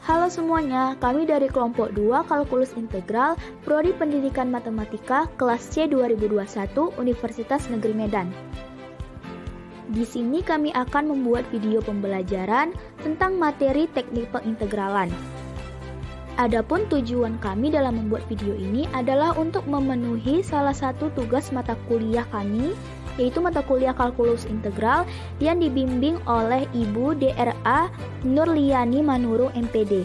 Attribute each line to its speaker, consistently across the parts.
Speaker 1: Halo semuanya, kami dari kelompok 2 Kalkulus Integral, Prodi Pendidikan Matematika, kelas C 2021, Universitas Negeri Medan. Di sini kami akan membuat video pembelajaran tentang materi teknik pengintegralan. Adapun tujuan kami dalam membuat video ini adalah untuk memenuhi salah satu tugas mata kuliah kami, yaitu mata kuliah Kalkulus Integral yang dibimbing oleh Ibu Dra. Nurliani Manurung MPD.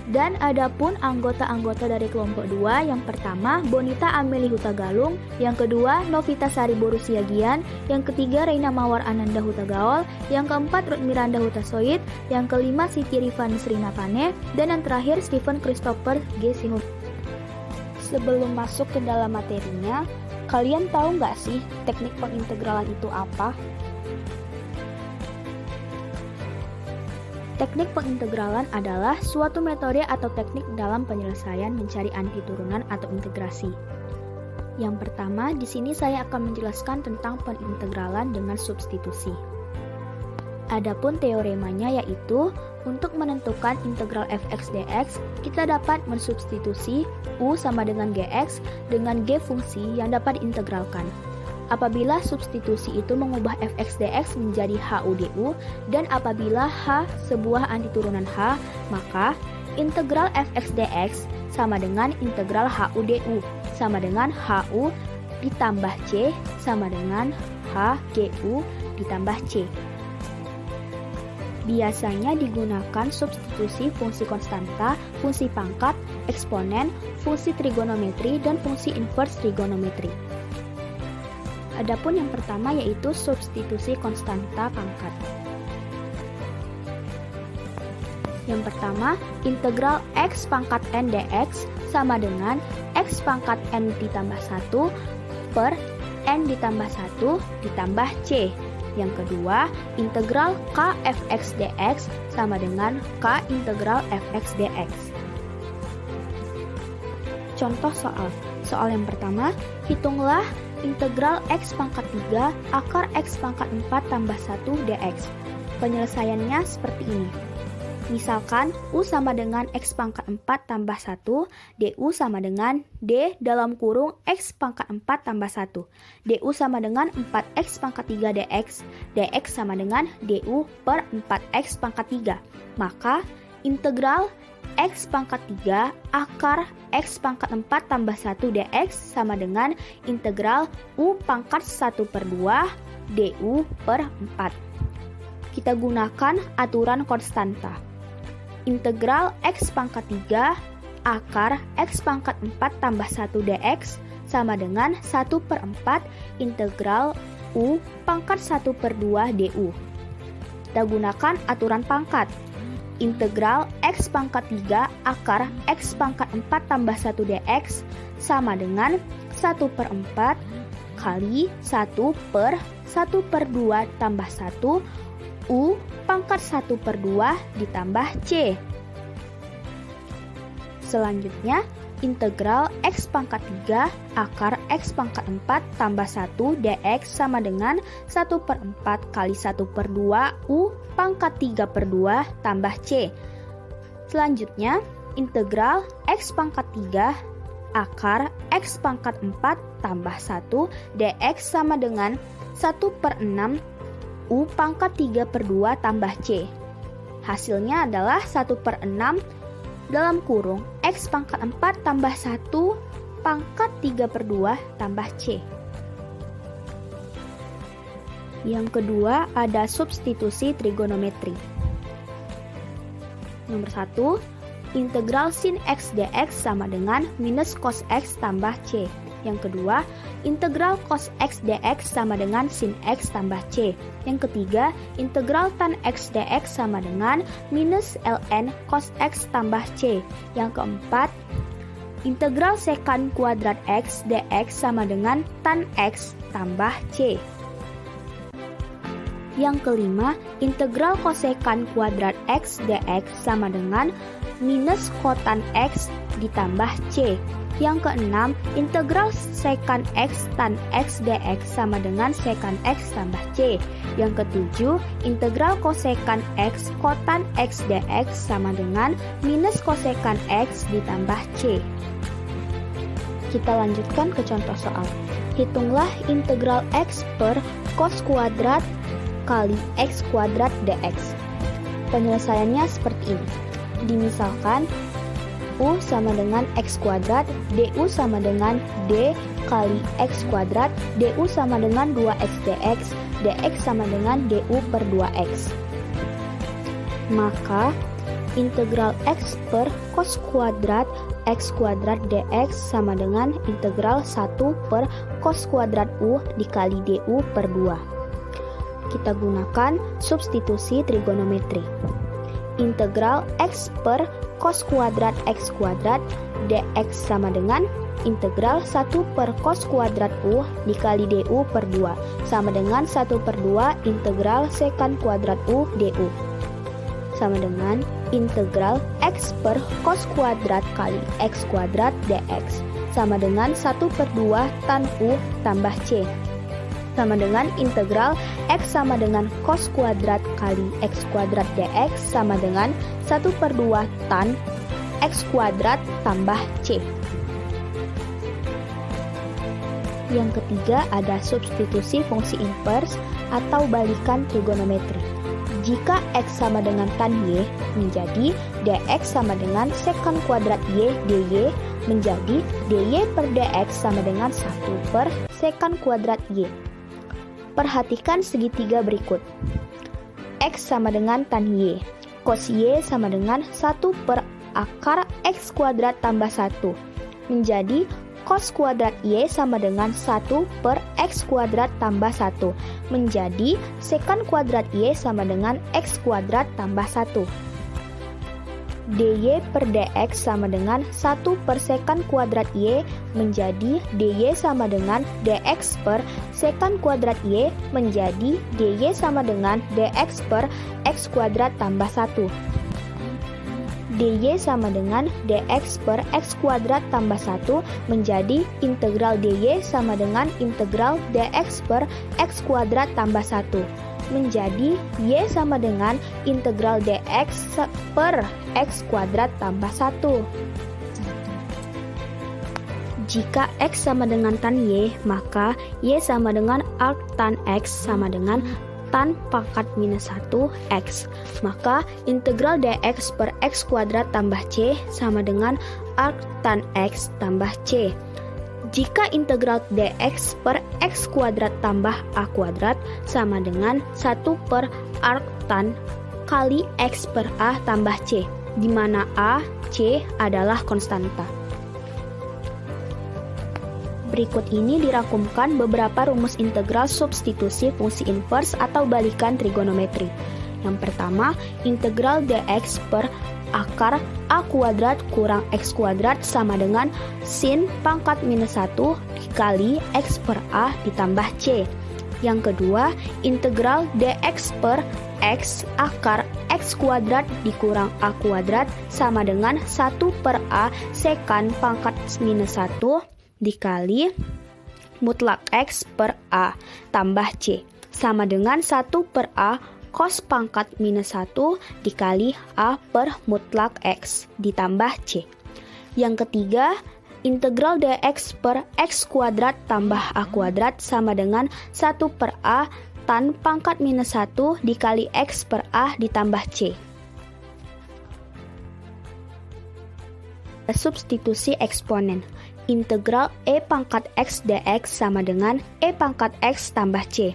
Speaker 1: Dan adapun anggota-anggota dari kelompok 2, yang pertama Bonita Ameli Hutagalung, yang kedua Novita Sari Borusiagian, yang ketiga Reina Mawar Ananda Hutagaol, yang keempat Ruth Miranda Hutasoid, yang kelima Siti Rifani Srinapane, dan yang terakhir Stephen Christopher G. Sihun. Sebelum masuk ke dalam materinya, kalian tahu nggak sih teknik pengintegralan itu apa? Teknik pengintegralan adalah suatu metode atau teknik dalam penyelesaian mencari anti turunan atau integrasi. Yang pertama, di sini saya akan menjelaskan tentang pengintegralan dengan substitusi. Adapun teoremanya yaitu untuk menentukan integral fx dx, kita dapat mensubstitusi u sama dengan gx dengan g fungsi yang dapat diintegralkan. Apabila substitusi itu mengubah fx dx menjadi hu du, dan apabila h sebuah antiturunan h, maka integral fx dx sama dengan integral hu du sama dengan hu ditambah c sama dengan h gu ditambah c. Biasanya digunakan substitusi fungsi konstanta, fungsi pangkat, eksponen, fungsi trigonometri, dan fungsi inverse trigonometri. Adapun yang pertama yaitu substitusi konstanta pangkat. Yang pertama, integral x pangkat n dx sama dengan x pangkat n ditambah 1 per n ditambah 1 ditambah c. Yang kedua, integral k fx dx sama dengan k integral fx dx. Contoh soal. Soal yang pertama, hitunglah integral x pangkat 3 akar x pangkat 4 tambah 1 dx. Penyelesaiannya seperti ini. Misalkan u sama dengan x pangkat 4 tambah 1, du sama dengan d dalam kurung x pangkat 4 tambah 1. Du sama dengan 4x pangkat 3 dx, dx sama dengan du per 4x pangkat 3. Maka integral x pangkat 3 akar x pangkat 4 tambah 1 dx sama dengan integral u pangkat 1 per 2 du per 4. Kita gunakan aturan konstanta. Integral x pangkat 3 akar x pangkat 4 tambah 1 dx sama dengan 1 per 4 integral u pangkat 1 per 2 du. Kita gunakan aturan pangkat. Integral x pangkat 3 akar x pangkat 4 tambah 1 dx sama dengan 1 per 4 kali 1 per 2 tambah 1 u pangkat 1 per 2 ditambah c. Selanjutnya, integral x pangkat 3 akar x pangkat 4 tambah 1 dx sama dengan 1 per 4 kali 1 per 2 u pangkat 3 per 2 tambah c. Selanjutnya, integral x pangkat 3 akar x pangkat 4 tambah 1 dx sama dengan 1 per 6 u pangkat 3 per 2 tambah c. Hasilnya adalah 1 per 6 dalam kurung x pangkat 4 tambah 1 pangkat 3 per 2 tambah c. Yang kedua ada substitusi trigonometri. Nomor 1, integral sin x dx sama dengan minus cos x tambah c. Yang kedua, integral cos x dx sama dengan sin x tambah c. Yang ketiga, integral tan x dx sama dengan minus ln cos x tambah c. Yang keempat, integral sekant kuadrat x dx sama dengan tan x tambah c. Yang kelima, integral kosekan kuadrat X dx sama dengan minus kotan X ditambah C. Yang keenam, integral sekan X tan X dx sama dengan sekan X tambah C. Yang ketujuh, integral kosekan X kotan X dx sama dengan minus kosekan X ditambah C. Kita lanjutkan ke contoh soal. Hitunglah integral X per cos kuadrat kali X kuadrat dx. Penyelesaiannya seperti ini. Dimisalkan U sama dengan X kuadrat, DU sama dengan D kali X kuadrat, DU sama dengan 2X dx, dx sama dengan DU per 2X. Maka, integral X per cos kuadrat X kuadrat dx sama dengan integral 1 per cos kuadrat U dikali DU per 2. Kita gunakan substitusi trigonometri. Integral X per cos kuadrat X kuadrat dx sama dengan integral 1 per cos kuadrat U dikali DU per 2 sama dengan 1 per 2 integral sekan kuadrat U DU sama dengan integral X per cos kuadrat kali X kuadrat dx sama dengan 1 per 2 tan U tambah C sama dengan integral X sama dengan cos kuadrat kali X kuadrat dx sama dengan 1 per 2 tan X kuadrat tambah C. Yang ketiga ada substitusi fungsi invers atau balikan trigonometri. Jika X sama dengan tan Y menjadi dx sama dengan sekan kuadrat Y dy menjadi dy per dx sama dengan 1 per sekan kuadrat Y. Perhatikan segitiga berikut. X sama dengan tan Y. Cos Y sama dengan 1 per akar X kuadrat tambah 1. Menjadi cos kuadrat Y sama dengan 1 per X kuadrat tambah 1. Menjadi sekan kuadrat Y sama dengan X kuadrat tambah 1. dy per dx sama dengan 1 per sekan kuadrat Y menjadi dy sama dengan dx per sekan kuadrat Y menjadi dy sama dengan dx per x kuadrat tambah 1. dy sama dengan dx per x kuadrat tambah 1 menjadi integral dy sama dengan integral dx per x kuadrat tambah 1. Menjadi y sama dengan integral dx per x kuadrat tambah 1. Jika x sama dengan tan y, maka y sama dengan arc tan x sama dengan tan pangkat minus 1 x. Maka integral dx per x kuadrat tambah c sama dengan arc tan x tambah c. Jika integral dx per x kuadrat tambah a kuadrat sama dengan 1 per arc tan kali x per a tambah c, di mana a, c adalah konstanta. Berikut ini dirangkumkan beberapa rumus integral substitusi fungsi invers atau balikan trigonometri. Yang pertama, integral dx per akar a kuadrat kurang x kuadrat sama dengan sin pangkat minus 1 dikali x per a ditambah c. Yang kedua, integral dx per x akar x kuadrat dikurang a kuadrat sama dengan 1 per a sekan pangkat minus 1 dikali mutlak x per a tambah c sama dengan 1 per a cos pangkat minus 1 dikali a per mutlak x ditambah c. Yang ketiga, integral dx per x kuadrat tambah a kuadrat sama dengan 1 per a tan pangkat minus 1 dikali x per a ditambah c. Substitusi eksponen. Integral e pangkat x dx sama dengan e pangkat x tambah c.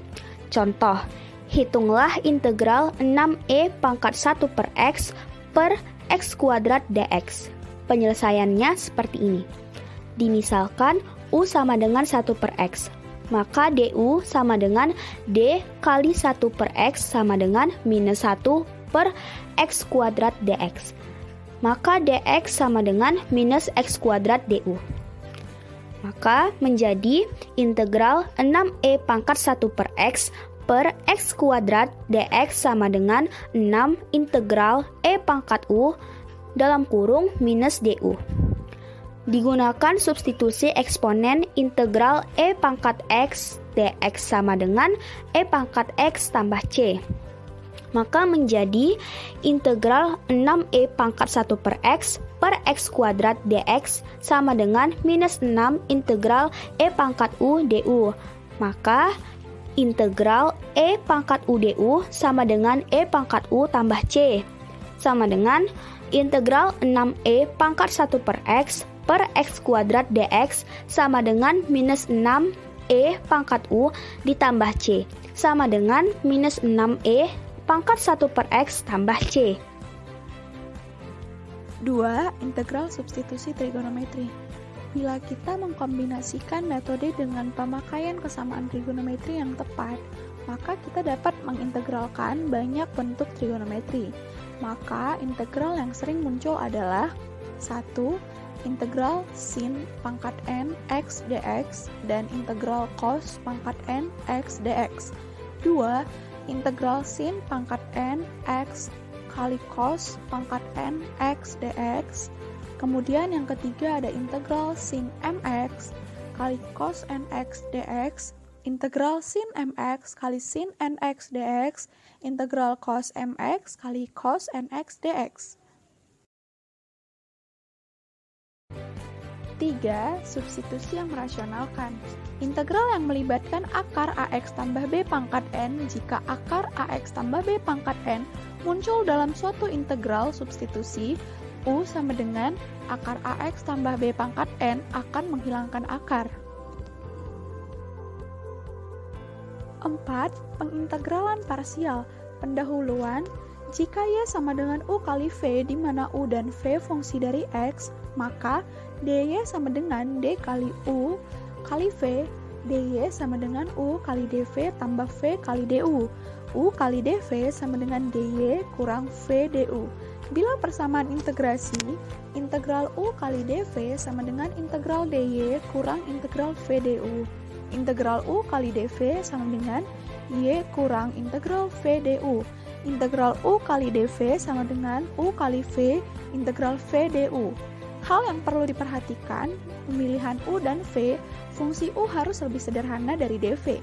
Speaker 1: Contoh, hitunglah integral 6e pangkat 1 per x kuadrat dx. Penyelesaiannya seperti ini. Dimisalkan u sama dengan 1 per x, maka du sama dengan d kali 1 per x sama dengan minus 1 per x kuadrat dx. Maka dx sama dengan minus x kuadrat du. Maka menjadi integral 6e pangkat 1 per x per X kuadrat dx sama dengan 6 integral E pangkat U dalam kurung minus DU. Digunakan substitusi eksponen integral E pangkat X dx sama dengan E pangkat X tambah C. Maka menjadi integral 6E pangkat 1 per X kuadrat dx sama dengan minus 6 integral E pangkat U du. Maka integral E pangkat U du sama dengan E pangkat U tambah C, sama dengan integral 6E pangkat 1 per X kuadrat dx sama dengan minus 6E pangkat U ditambah C, sama dengan minus 6E pangkat 1 per X tambah C.
Speaker 2: 2. Integral substitusi trigonometri. Bila kita mengkombinasikan metode dengan pemakaian kesamaan trigonometri yang tepat, maka kita dapat mengintegralkan banyak bentuk trigonometri. Maka integral yang sering muncul adalah 1. Integral sin pangkat n x dx dan integral cos pangkat n x dx. 2. Integral sin pangkat n x kali cos pangkat n x dx. Kemudian yang ketiga ada integral sin mx kali cos nx dx, integral sin mx kali sin nx dx, integral cos mx kali cos nx dx. 3. Substitusi yang merasionalkan. Integral yang melibatkan akar AX tambah B pangkat N jika akar AX tambah B pangkat N muncul dalam suatu integral substitusi, U sama dengan akar AX tambah B pangkat N akan menghilangkan akar. 4. Pengintegralan parsial. Pendahuluan, jika Y sama dengan U kali V di mana U dan V fungsi dari X, maka dy sama dengan d kali U kali V, dy sama dengan U kali dv tambah V kali du. U kali dv sama dengan dy kurang V du. Bila persamaan integrasi, integral U kali dv sama dengan integral dy kurang integral V du. Integral U kali dv sama dengan y kurang integral V du. Integral U kali dv sama dengan U kali V integral V du. Hal yang perlu diperhatikan, pemilihan U dan V, fungsi U harus lebih sederhana dari dv.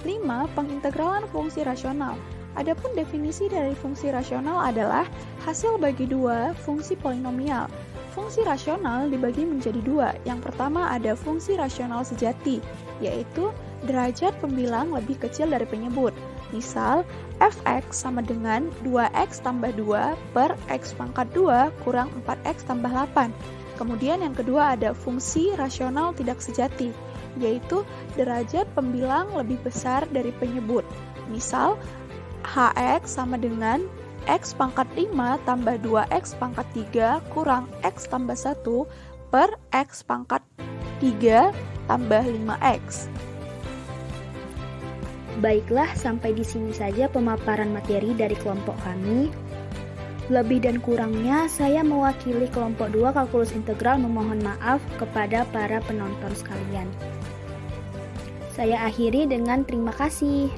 Speaker 2: 5. Pengintegralan fungsi rasional. Adapun definisi dari fungsi rasional adalah hasil bagi dua fungsi polinomial. Fungsi rasional dibagi menjadi dua. Yang pertama ada fungsi rasional sejati, yaitu derajat pembilang lebih kecil dari penyebut. Misal, fx sama dengan 2x tambah 2 per x pangkat 2 kurang 4x tambah 8. Kemudian yang kedua ada fungsi rasional tidak sejati, yaitu derajat pembilang lebih besar dari penyebut. Misal, hx sama dengan x pangkat 5 tambah 2x pangkat 3 kurang x tambah 1 per x pangkat 3 tambah 5x.
Speaker 1: Baiklah, sampai di sini saja pemaparan materi dari kelompok kami. Lebih dan kurangnya, saya mewakili kelompok 2 kalkulus integral memohon maaf kepada para penonton sekalian. Saya akhiri dengan terima kasih.